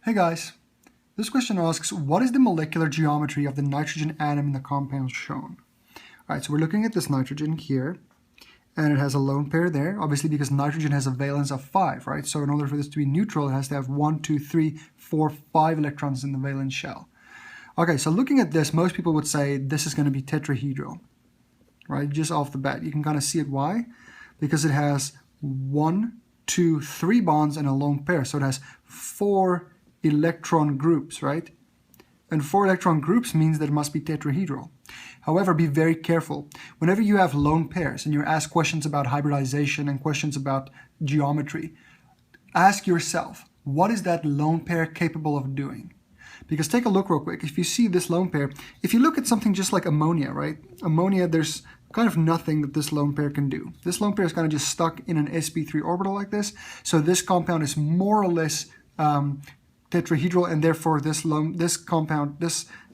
Hey guys, this question asks, what is the molecular geometry of the nitrogen atom in the compound shown? Alright, so we're looking at this nitrogen here, and it has a lone pair there, obviously because nitrogen has a valence of 5, right? So in order for this to be neutral, it has to have 1, 2, 3, 4, 5 electrons in the valence shell. Okay, so looking at this, most people would say this is going to be tetrahedral, right? Just off the bat. You can kind of see it. Why? Because it has 1, 2, 3 bonds and a lone pair. So it has 4 electron groups, right? And 4 electron groups means that it must be tetrahedral. However, be very careful. Whenever you have lone pairs and you're asked questions about hybridization and questions about geometry, ask yourself, what is that lone pair capable of doing? Because take a look real quick. If you see this lone pair, if you look at something just like ammonia, right? Ammonia, there's kind of nothing that this lone pair can do. This lone pair is kind of just stuck in an sp3 orbital like this. So this compound is more or less tetrahedral, and therefore this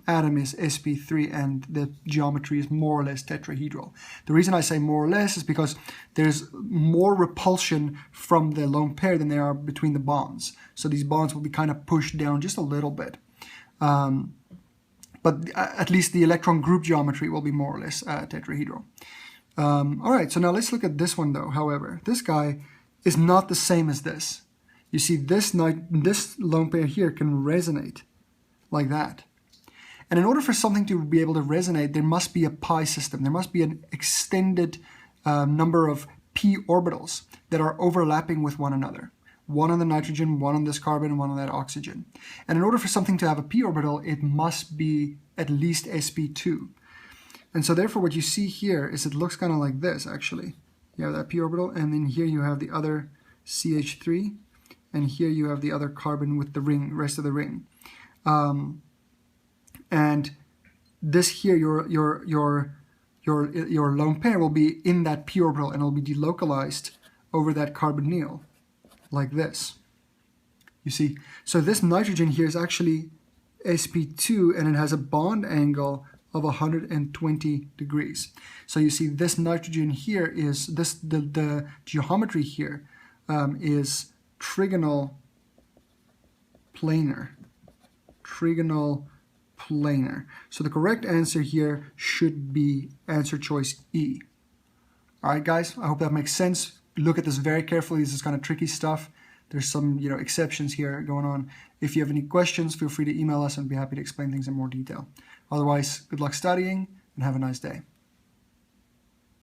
atom is sp3 and the geometry is more or less tetrahedral. The reason I say more or less is because there's more repulsion from the lone pair than there are between the bonds. So these bonds will be kind of pushed down just a little bit. But at least the electron group geometry will be more or less tetrahedral. All right, so now let's look at this one though. However, this guy is not the same as this. You see, this lone pair here can resonate like that. And in order for something to be able to resonate, there must be a pi system. There must be an extended number of p orbitals that are overlapping with one another. One on the nitrogen, one on this carbon, and one on that oxygen. And in order for something to have a p orbital, it must be at least sp2. And so therefore what you see here is it looks kind of like this, actually. You have that p orbital, and then here you have the other CH3, and here you have the other carbon with the ring, rest of the ring. And this here, your lone pair will be in that p orbital, and it'll be delocalized over that carbonyl, like this. You see, so this nitrogen here is actually sp2, and it has a bond angle of 120 degrees. So you see, this nitrogen here is the geometry here is trigonal planar. Trigonal planar. So the correct answer here should be answer choice E. All right, guys, I hope that makes sense. Look at this very carefully. This is kind of tricky stuff. There's some, exceptions here going on. If you have any questions, feel free to email us and be happy to explain things in more detail. Otherwise, good luck studying and have a nice day.